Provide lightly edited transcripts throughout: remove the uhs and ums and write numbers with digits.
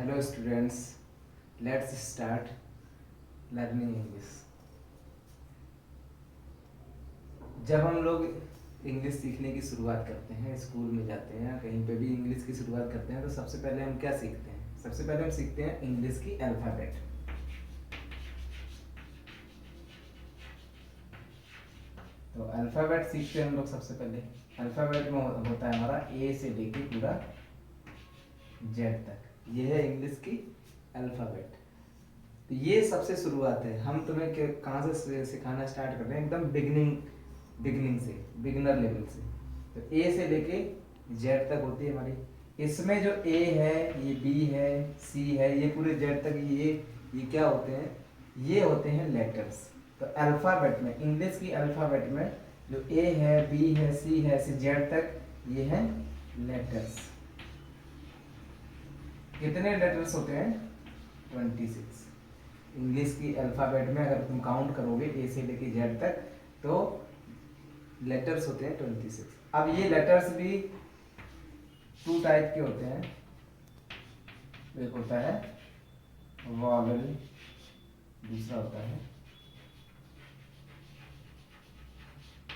Hello students, let's start learning English. जब हम लोग इंग्लिश सीखने की शुरुआत करते हैं, स्कूल में जाते हैं या कहीं पे भी इंग्लिश की शुरुआत करते हैं, तो सबसे पहले हम क्या सीखते हैं? सबसे पहले हम सीखते हैं इंग्लिश की अल्फ़ाबेट। तो अल्फ़ाबेट सीखते हैं हम लोग सबसे पहले। अल्फ़ाबेट में होता है हमारा ए से लेके पूरा जेड तक। ये है इंग्लिश की अल्फ़ाबेट। तो ये सबसे शुरुआत है। हम तुम्हें कहाँ से सिखाना स्टार्ट कर रहे हैं? एकदम बिगनिंग से, बिगनर लेवल से। तो ए से लेके जेड तक होती है हमारी। इसमें जो ए है, ये बी है, सी है, ये पूरे जेड तक ये क्या होते हैं? ये होते हैं लेटर्स। तो अल्फ़ाबेट में, इंग्लिश की अल्फ़ाबेट में जो ए है, बी है, सी है, से जेड तक, ये है लेटर्स। कितने लेटर्स होते हैं? 26। इंग्लिश की अल्फ़ाबेट में अगर तुम काउंट करोगे ए से लेके जेड तक, तो लेटर्स होते हैं 26। अब ये लेटर्स भी टू टाइप के होते हैं। एक होता है वॉवेल, दूसरा होता है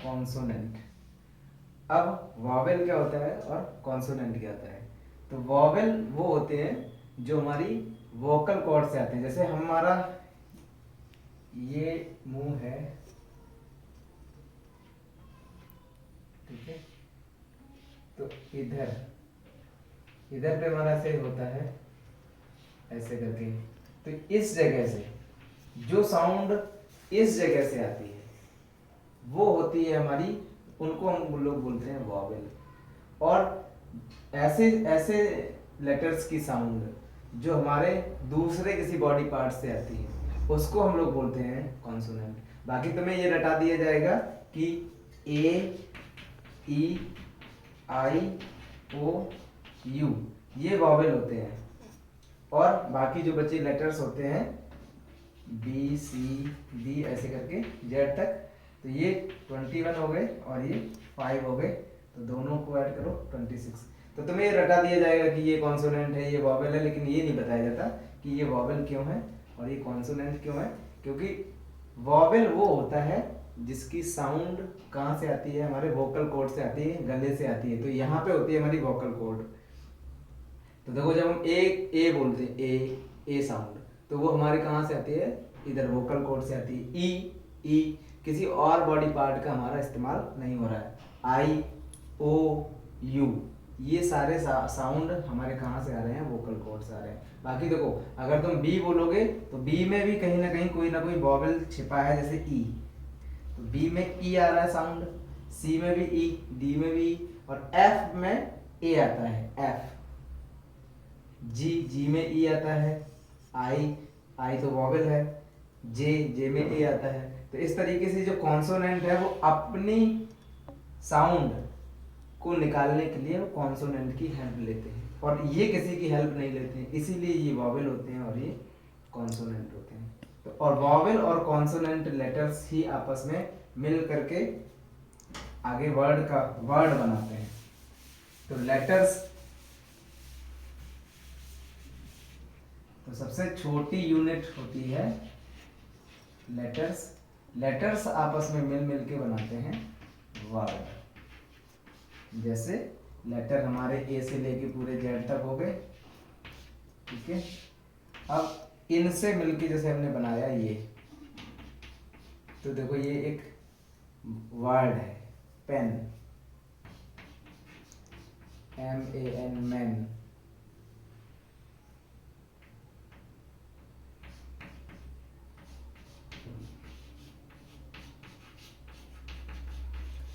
कॉन्सोनेंट। अब वॉवेल क्या होता है और कॉन्सोनेंट क्या होता है? तो वॉवेल वो होते हैं जो हमारी वोकल कॉर्ड से आते हैं। जैसे हमारा ये मुंह है, ठीक है, तो इधर पे हमारा से होता है ऐसे करके। तो इस जगह से जो साउंड इस जगह से आती है वो होती है हमारी, उनको हम लोग बोलते हैं वॉवेल। और ऐसे ऐसे लेटर्स की साउंड जो हमारे दूसरे किसी बॉडी पार्ट से आती है, उसको हम लोग बोलते हैं कॉन्सोनेंट। बाकी तुम्हें ये रटा दिया जाएगा कि ए, ई, आई, ओ, यू ये वॉवेल होते हैं। और बाकी जो बचे लेटर्स होते हैं बी, सी, डी ऐसे करके जेड तक। तो ये 21 हो गए और ये 5 हो गए, तो दोनों को ऐड करो 26। तो तुम्हें ये रटा दिया जाएगा कि ये कॉन्सोनेंट है, ये वॉवेल है, लेकिन ये नहीं बताया जाता कि ये वॉवेल क्यों है और ये कॉन्सोनेंट क्यों है। क्योंकि वॉवेल वो होता है जिसकी साउंड कहाँ से आती है? हमारे वोकल कॉर्ड से आती है, गले से आती है। तो यहाँ पे होती है हमारी वोकल कॉर्ड। तो देखो, जब हम ए बोलते हैं, ए साउंड, तो वो हमारे कहाँ से आती है? इधर वोकल कॉर्ड से आती है। ई किसी और बॉडी पार्ट का हमारा इस्तेमाल नहीं हो रहा है। आई, ओ, यू ये सारे साउंड हमारे कहाँ से आ रहे हैं? वोकल कॉर्ड से आ रहे हैं। बाकी देखो, अगर तुम बी बोलोगे तो बी में भी कहीं ना कोई वॉवेल छिपा है, जैसे ई। तो बी में ई आ रहा है साउंड, सी में भी ई, डी में भी ई, और एफ में ए आता है, एफ। जी में ई आता है, आई तो वॉवेल है, जे में ए आता है। तो इस तरीके से जो कॉन्सोनेंट है वो अपनी साउंड को निकालने के लिए वो कॉन्सोनेंट की हेल्प लेते हैं, और ये किसी की हेल्प नहीं लेते हैं। इसीलिए ये वॉवेल होते हैं और ये कॉन्सोनेंट होते हैं। तो और वॉवेल और कॉन्सोनेंट लेटर्स ही आपस में मिल करके आगे वर्ड बनाते हैं। तो लेटर्स, तो सबसे छोटी यूनिट होती है लेटर्स आपस में मिल के बनाते हैं वर्ड। जैसे लेटर हमारे ए से लेके पूरे जेड तक हो गए, ठीक है। अब इनसे मिलके जैसे हमने बनाया ये, तो देखो ये एक वर्ड है, pen, MAN, man.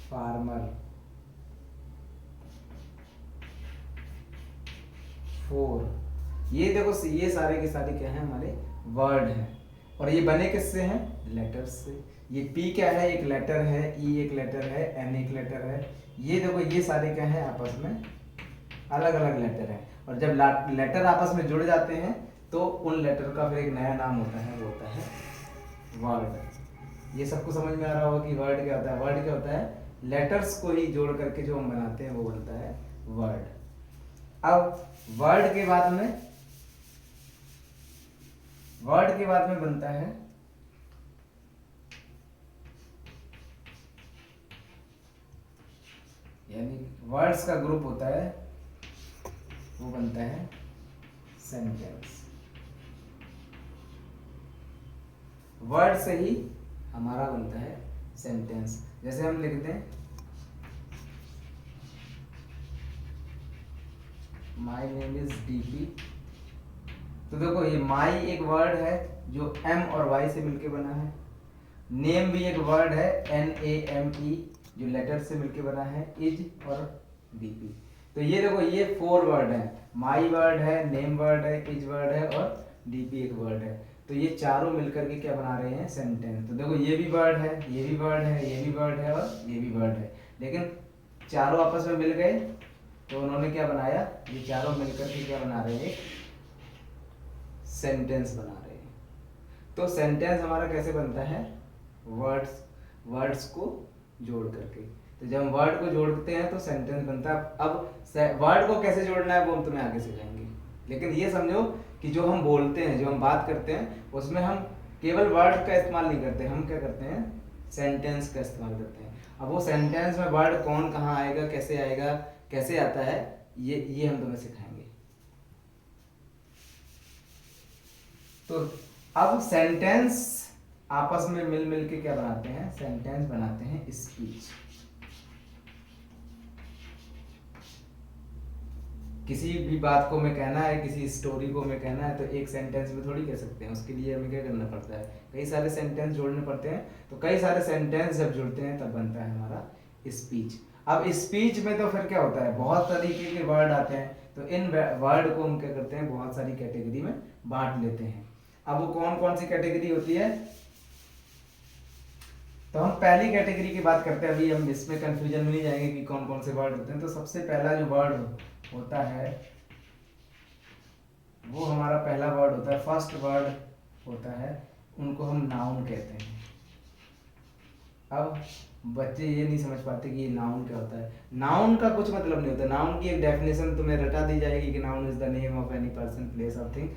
Farmer, for. ये देखो, ये सारे के सारे क्या हैं? हमारे वर्ड हैं। और ये बने किससे हैं? लेटर्स से। ये पी क्या है? एक लेटर है, ई एक लेटर है, एन एक लेटर है। ये देखो, ये सारे क्या हैं? आपस में अलग अलग लेटर हैं। और जब लेटर आपस में जुड़ जाते हैं तो उन लेटर का फिर एक नया नाम होता है, वो होता है वर्ड। ये सबको समझ में आ रहा होगा कि वर्ड क्या होता है? वर्ड क्या होता है? लेटर्स को ही जोड़ करके जो हम बनाते हैं वो बनता है वर्ड। अब वर्ड के बाद में वर्ड के बाद में बनता है यानी वर्ड्स का ग्रुप होता है, वो बनता है सेंटेंस। वर्ड से ही हमारा बनता है सेंटेंस। जैसे हम लिखते हैं माई नेम इज डीपी, तो देखो ये माई एक वर्ड है जो एम और वाई से मिलके बना है। नेम भी एक वर्ड है NAME जो लेटर से मिलके बना है, इज और डीपी। तो ये देखो ये 4 वर्ड है, माई वर्ड है, नेम वर्ड है, इज वर्ड है और डीपी एक वर्ड है। तो ये चारों मिलकर के क्या बना रहे हैं, सेंटेंस। तो देखो ये भी वर्ड है, ये भी वर्ड है, ये भी वर्ड है और ये भी वर्ड है, लेकिन चारों आपस में मिल गए तो उन्होंने क्या बनाया, ये चारों मिलकर के क्या बना रहे हैं, सेंटेंस बना रहे हैं। तो सेंटेंस हमारा कैसे बनता है, वर्ड्स को जोड़ करके। तो जब हम वर्ड को जोड़ते हैं तो सेंटेंस बनता है। अब वर्ड को कैसे जोड़ना है वो हम तुम्हें आगे सिखाएंगे, लेकिन ये समझो कि जो हम बोलते हैं, जो हम बात करते हैं, उसमें हम केवल वर्ड का इस्तेमाल नहीं करते, हम क्या करते हैं, सेंटेंस का इस्तेमाल करते हैं। अब वो सेंटेंस में वर्ड कौन कहाँ आएगा, कैसे आएगा, कैसे आता है, ये हम तुम्हें सिखाएंगे। तो अब सेंटेंस आपस में मिल मिल के क्या बनाते हैं, सेंटेंस बनाते हैं स्पीच। किसी भी बात को हमें कहना है, किसी स्टोरी को हमें कहना है, तो एक सेंटेंस में थोड़ी कह सकते हैं। उसके लिए हमें क्या करना पड़ता है, कई सारे सेंटेंस जोड़ने पड़ते हैं। तो कई सारे सेंटेंस जब जुड़ते हैं तब बनता है हमारा स्पीच। अब स्पीच में तो फिर क्या होता है, बहुत तरीके के वर्ड आते हैं। तो इन वर्ड को हम क्या करते हैं, बहुत सारी कैटेगरी में बांट लेते हैं। अब वो कौन कौन सी कैटेगरी होती है, तो हम पहली कैटेगरी की बात करते हैं। अभी हम इसमें कंफ्यूजन में नहीं जाएंगे कि कौन कौन से वर्ड होते हैं। तो सबसे पहला जो वर्ड होता है वो हमारा पहला वर्ड होता है, फर्स्ट वर्ड होता है, उनको हम नाउन कहते हैं। अब बच्चे ये नहीं समझ पाते कि ये नाउन क्या होता है। नाउन का कुछ मतलब नहीं होता। नाउन की एक डेफिनेशन तुम्हें रटा दी जाएगी कि noun is the name of any person, place of thing,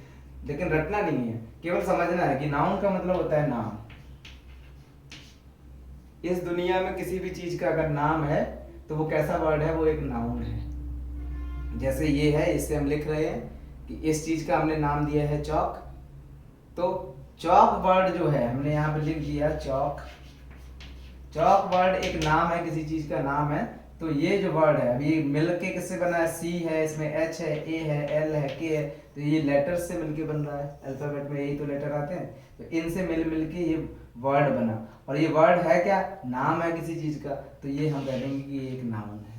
लेकिन रटना नहीं है, केवल समझना है कि नाउन का मतलब होता है नाम। इस दुनिया में किसी भी चीज का अगर नाम है तो वो कैसा वर्ड है, वो एक नाउन है। जैसे ये है, इससे हम लिख रहे हैं कि इस चीज का हमने नाम दिया है चौक। तो चौक वर्ड जो है हमने यहाँ पे लिख दिया चौक। चौक वर्ड एक नाम है, किसी चीज का नाम है। तो ये जो वर्ड है अभी मिलके किससे बना है, सी है, इसमें एच है, ए है, एल है, के है। तो ये लेटर से मिलके बन रहा है, अल्फाबेट में यही तो लेटर आते हैं। तो इनसे मिल मिलके ये वर्ड बना। और ये वर्ड है क्या, नाम है किसी चीज का। तो ये हम कह देंगे कि ये एक नाउन है।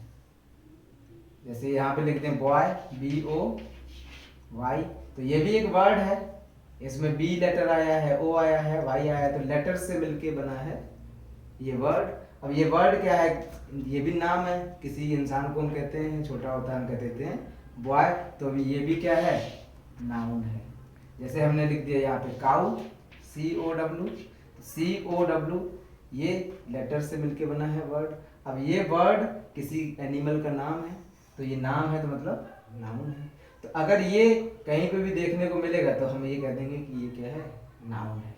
जैसे यहाँ पे लिखते हैं बॉय, BOY, तो ये भी एक वर्ड है। इसमें बी लेटर आया है, ओ आया है, वाई आया है, तो लेटर से मिलके बना है ये वर्ड। अब ये वर्ड क्या है, ये भी नाम है, किसी इंसान को हम कहते हैं, छोटा होता है हम कह देते हैं बॉय। तो अभी ये भी क्या है, नाउन है। जैसे हमने लिख दिया यहाँ पे काऊ, COW, ये लेटर से मिलके बना है वर्ड। अब ये वर्ड किसी एनिमल का नाम है, तो ये नाम है तो मतलब नाउन है। तो अगर ये कहीं पे भी देखने को मिलेगा तो हम ये कह देंगे कि ये क्या है, नाउन है।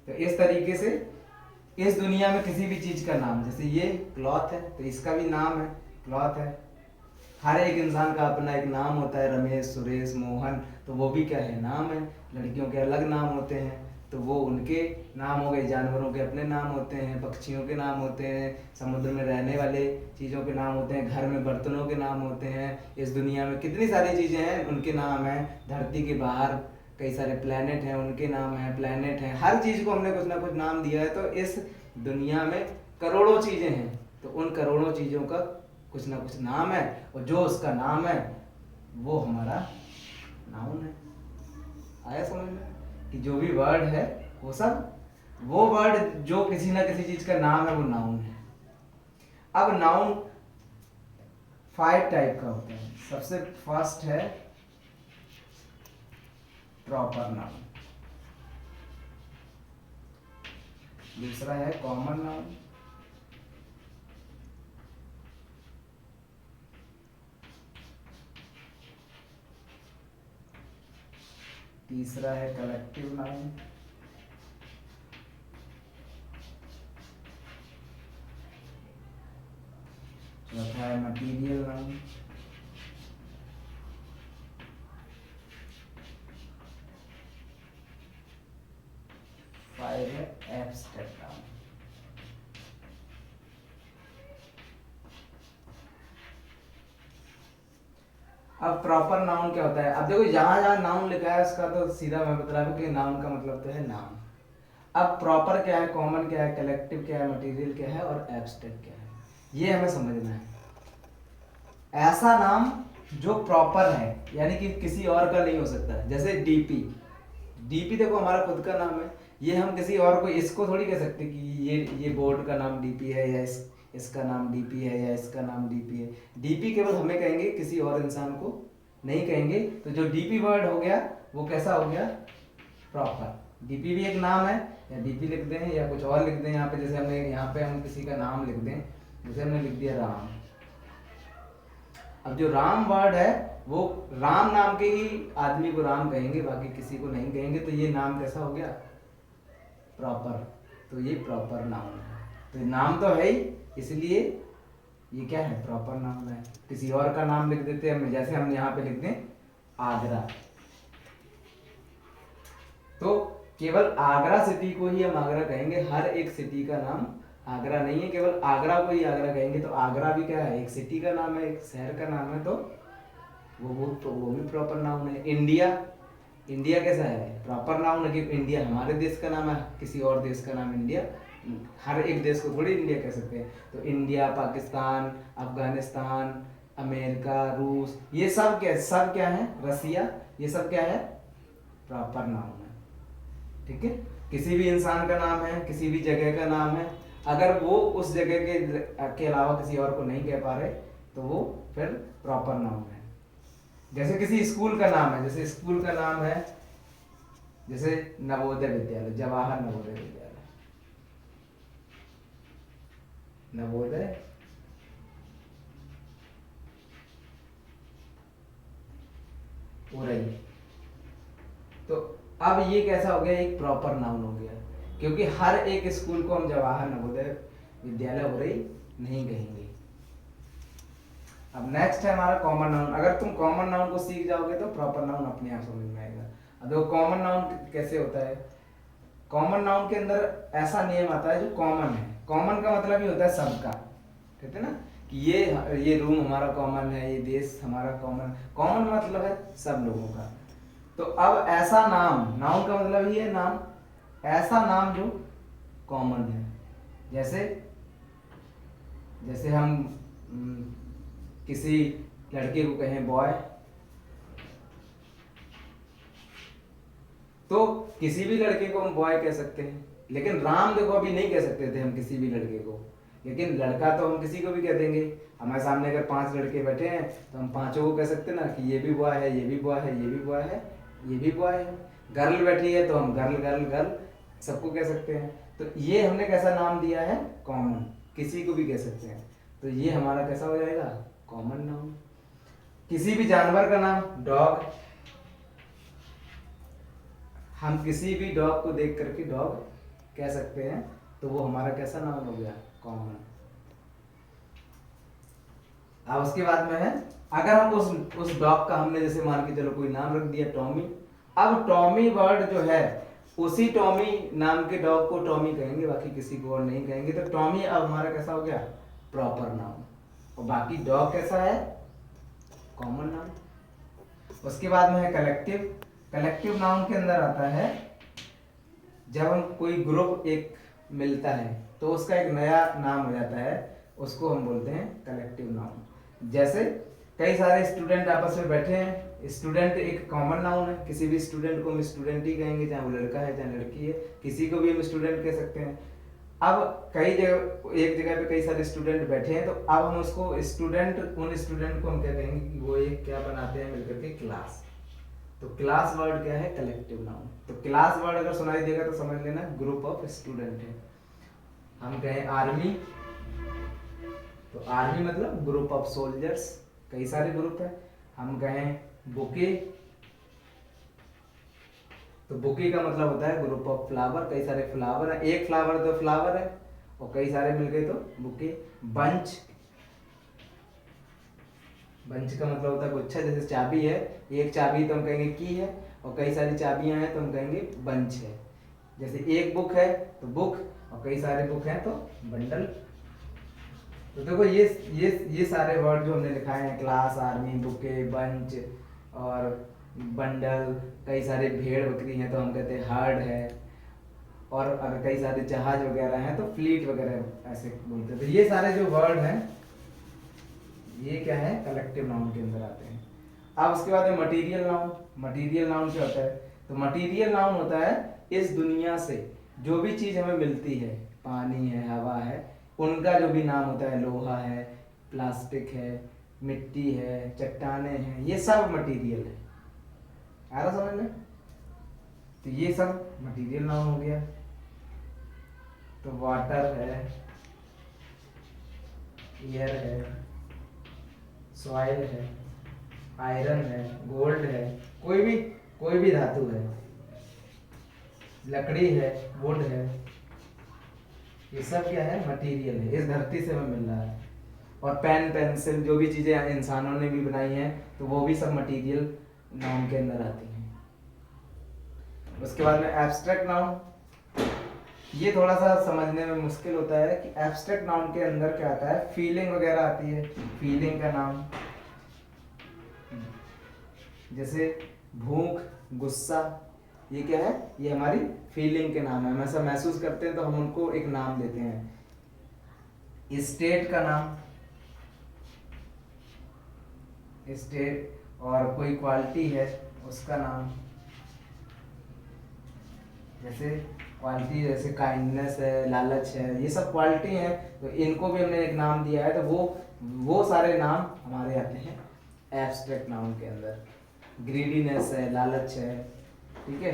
तो इस तरीके से इस दुनिया में किसी भी चीज का नाम, जैसे ये क्लॉथ है तो इसका भी नाम है, क्लॉथ है। हर एक इंसान का अपना एक नाम होता है, रमेश, सुरेश, मोहन, तो वो भी क्या है, नाम है। लड़कियों के अलग नाम होते हैं, तो वो उनके नाम हो गए। जानवरों के अपने नाम होते हैं, पक्षियों के नाम होते हैं, समुद्र में रहने वाले चीज़ों के नाम होते हैं, घर में बर्तनों के नाम होते हैं। इस दुनिया में कितनी सारी चीज़ें हैं, उनके नाम हैं। धरती के बाहर कई सारे प्लैनेट हैं, उनके नाम हैं, प्लैनेट हैं। हर चीज़ को हमने कुछ ना कुछ नाम दिया है। तो इस दुनिया में करोड़ों चीज़ें हैं, तो उन करोड़ों चीज़ों का कुछ ना कुछ नाम है, और जो उसका नाम है वो हमारा नाउन है। आया समझ में कि जो भी वर्ड है वो सब, वो वर्ड जो किसी ना किसी चीज का नाम है वो नाउन है। अब नाउन 5 टाइप का होता है। सबसे फर्स्ट है प्रॉपर नाउन, दूसरा है कॉमन नाउन, तीसरा है कलेक्टिव नाउन, चौथा है मटीरियल नाउन, फाइव है एब्स्ट्रैक्ट नाउन। अब प्रॉपर नाउन क्या होता है? अब देखो जहां जहां नाउन लिखा है उसका तो सीधा मैं बता रहा हूँ कि नाउन का मतलब तो है नाउन। अब प्रॉपर क्या है, कॉमन क्या है, कलेक्टिव क्या है, मटेरियल क्या है और एब्स्ट्रैक्ट क्या है, ये हमें समझना है। ऐसा नाम जो प्रॉपर है, यानी कि किसी और का नहीं हो सकता, जैसे डीपी। डीपी देखो हमारा खुद का नाम है, ये हम किसी और को इसको थोड़ी कह सकते कि ये बोर्ड का नाम डीपी है, या इसका नाम डीपी है, या इसका नाम डीपी है। डीपी केवल हमें कहेंगे, किसी और इंसान को नहीं कहेंगे। तो जो डीपी वर्ड हो गया वो कैसा हो गया? प्रॉपर। डीपी भी एक नाम है, या डीपी लिख दें या कुछ और लिख दें यहाँ पे, जैसे हमने यहाँ पे हम किसी का नाम लिख दें, जैसे हमने लिख दिया राम। अब जो राम वर्ड है वो राम नाम के ही आदमी को राम कहेंगे, बाकी किसी को नहीं कहेंगे। तो ये नाम कैसा हो गया? प्रॉपर। तो ये प्रॉपर नाउन है। तो नाम तो है ही, इसलिए ये क्या है? प्रॉपर नाउन है। किसी और का नाम लिख देते हैं, जैसे हम यहाँ पे लिख दें आगरा, तो केवल आगरा सिटी को ही हम आगरा कहेंगे। हर एक सिटी का नाम आगरा नहीं है, केवल आगरा को ही आगरा कहेंगे। तो आगरा भी क्या है? एक सिटी का नाम है, एक शहर का नाम है, तो वो भी प्रॉपर नाउन है। इंडिया, इंडिया कैसा है? प्रॉपर नाउन है कि इंडिया हमारे देश का नाम है, किसी और देश का नाम इंडिया, हर एक देश को थोड़ी इंडिया कह सकते हैं। तो इंडिया, पाकिस्तान, अफगानिस्तान, अमेरिका, रूस, ये सब क्या है? रसिया, ये सब क्या है? प्रॉपर नाउन है। ठीक है। किसी भी इंसान का नाम है, किसी भी जगह का नाम है, अगर वो उस जगह के अलावा किसी और को नहीं कह पा रहे तो वो फिर प्रॉपर नाउन है। जैसे किसी स्कूल का नाम है, जैसे स्कूल का नाम है जैसे नवोदय विद्यालय, जवाहर नवोदय विद्यालय, नवोदय उरई। तो अब ये कैसा हो गया? एक प्रॉपर नाउन हो गया, क्योंकि हर एक स्कूल को हम जवाहर नवोदय विद्यालय उरई नहीं कहेंगे। अब नेक्स्ट है हमारा कॉमन नाउन। अगर तुम कॉमन नाउन को सीख जाओगे तो प्रॉपर नाउन अपने आप समझ में आएगा। अब देखो कॉमन नाउन कैसे होता है। कॉमन नाउन के अंदर ऐसा नियम आता है जो कॉमन है। कॉमन का मतलब ही होता है सबका, कहते हैं ना कि ये रूम हमारा कॉमन है, ये देश हमारा कॉमन। कॉमन मतलब है सब लोगों का। तो अब ऐसा नाम, नाउन का मतलब ही है नाम, ऐसा नाम जो कॉमन है। जैसे हम किसी लड़के को कहें बॉय, तो किसी भी लड़के को हम बॉय कह सकते हैं। लेकिन राम देखो अभी नहीं कह सकते थे हम किसी भी लड़के को, लेकिन लड़का तो हम किसी को भी कह देंगे। हमारे सामने अगर 5 लड़के बैठे हैं तो हम पांचों को कह सकते हैं ना कि ये भी बॉय है, ये भी बॉय है, ये भी बॉय है, ये भी बॉय है। गर्ल बैठी है तो हम गर्ल गर्ल गर्ल सबको कह सकते हैं। तो ये हमने कैसा नाम दिया है? कॉमन, किसी को भी कह सकते हैं। तो ये हमारा कैसा हो जाएगा? Common noun. किसी भी जानवर का नाम, डॉग, हम किसी भी डॉग को देख करके डॉग कह सकते हैं, तो वो हमारा कैसा नाउन हो गया? कॉमन। अब उसके बाद में है, अगर हम उस डॉग का हमने जैसे मान के चलो कोई नाम रख दिया टॉमी। अब टॉमी वर्ड जो है, उसी टॉमी नाम के डॉग को टॉमी कहेंगे, बाकी किसी को और नहीं कहेंगे। तो टॉमी अब हमारा कैसा हो गया? Proper noun. और बाकी डॉग कैसा है? Common noun. उसके बाद में है कलेक्टिव। कलेक्टिव नाउन के अंदर आता है जब हम कोई ग्रुप एक मिलता है तो उसका एक नया नाम हो जाता है, उसको हम बोलते हैं कलेक्टिव नाउन। जैसे कई सारे स्टूडेंट आपस में बैठे हैं, स्टूडेंट एक कॉमन नाउन है, किसी भी स्टूडेंट को हम स्टूडेंट ही कहेंगे, चाहे वो लड़का है चाहे लड़की है, किसी को भी हम स्टूडेंट कह सकते हैं। अब कई जगह, एक जगह पे कई सारे स्टूडेंट बैठे हैं, तो अब हम उसको स्टूडेंट, उन स्टूडेंट को हम क्या कहेंगे कि वो एक क्या बनाते हैं मिलकर के? क्लास। तो क्लास वर्ड क्या है? Collective noun. तो क्लास वर्ड अगर सुनाई देगा तो समझ लेना ग्रुप ऑफ स्टूडेंट है। हम कहें आर्मी, तो आर्मी मतलब ग्रुप ऑफ सोल्जर्स, कई सारे ग्रुप है। हम कहें बुके, तो बुके का मतलब होता है ग्रुप ऑफ फ्लावर, कई सारे फ्लावर है, एक फ्लावर तो फ्लावर है और कई सारे मिल गए तो बुके। बंच, बंच का मतलब होता है गुच्छा, जैसे चाबी है, एक चाबी तो हम कहेंगे की है और कई सारी चाबियां हैं तो हम कहेंगे बंच है। जैसे एक बुक है तो बुक और कई सारे बुक हैं तो बंडल। तो देखो ये सारे वर्ड जो हमने लिखाए हैं, क्लास, आर्मी, बुके, बंच और बंडल, कई सारे भेड़ बकरी हैं तो हम कहते हैं हर्ड है, और अगर कई सारे जहाज वगैरह हैं तो फ्लीट वगैरह ऐसे बोलते हैं। तो ये सारे जो वर्ड हैं ये क्या है, कलेक्टिव नाउन के अंदर आते हैं। अब उसके बाद है मटीरियल नाउन। मटीरियल नाउन क्या होता है, तो मटीरियल नाउन होता है इस दुनिया से जो भी चीज हमें मिलती है, पानी है, हवा है, उनका जो भी नाम होता है, लोहा है, प्लास्टिक है, मिट्टी है, चट्टाने हैं, ये सब मटीरियल है। आ रहा समझ में? तो ये सब मटीरियल नाउन हो गया। तो वाटर है, एयर है, सॉइल है, आयरन है, गोल्ड है, कोई भी धातु है, लकड़ी है, वुड है, ये सब क्या है, मटेरियल है, इस धरती से हमें मिल रहा है। और पेन, पेंसिल, जो भी चीजें इंसानों ने भी बनाई हैं तो वो भी सब मटेरियल नाउन के अंदर आती हैं। उसके बाद में एब्स्ट्रैक्ट नाउन। ये थोड़ा सा समझने में मुश्किल होता है कि एब्स्ट्रैक्ट नाउन के अंदर क्या आता है, फीलिंग वगैरह आती है, फीलिंग का नाम, जैसे भूख, गुस्सा, ये क्या है, ये हमारी फीलिंग के नाम है, हम ऐसा महसूस करते हैं तो हम उनको एक नाम देते हैं। स्टेट का नाम, स्टेट, और कोई क्वालिटी है उसका नाम, जैसे क्वालिटी, जैसे काइंडनेस है, लालच है, ये सब क्वालिटी हैं तो इनको भी हमने एक नाम दिया है। तो वो सारे नाम हमारे आते हैं एब्स्ट्रैक्ट नाउन के अंदर। ग्रीडीनेस है, लालच है, ठीक है,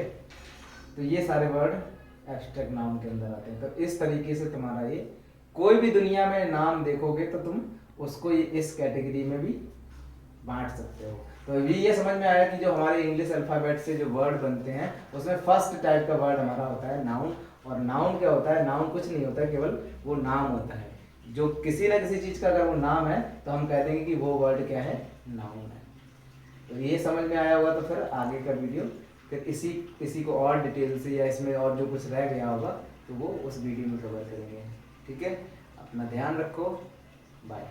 तो ये सारे वर्ड एब्स्ट्रैक्ट नाउन के अंदर आते हैं। तो इस तरीके से तुम्हारा ये कोई भी दुनिया में नाम देखोगे तो तुम उसको इस कैटेगरी में भी बांट सकते हो। तो अभी ये समझ में आया कि जो हमारे इंग्लिश अल्फाबेट से जो वर्ड बनते हैं उसमें फर्स्ट टाइप का वर्ड हमारा होता है नाउन। और नाउन क्या होता है, नाउन कुछ नहीं होता है, केवल वो नाम होता है। जो किसी ना किसी चीज का अगर वो नाम है तो हम कह देंगे कि वो वर्ड क्या है, नाउन है। तो ये समझ में आया होगा तो फिर आगे का वीडियो फिर इसी को और डिटेल से या इसमें और जो कुछ रह गया होगा तो वो उस वीडियो में कवर करेंगे। ठीक है, अपना ध्यान रखो, बाय।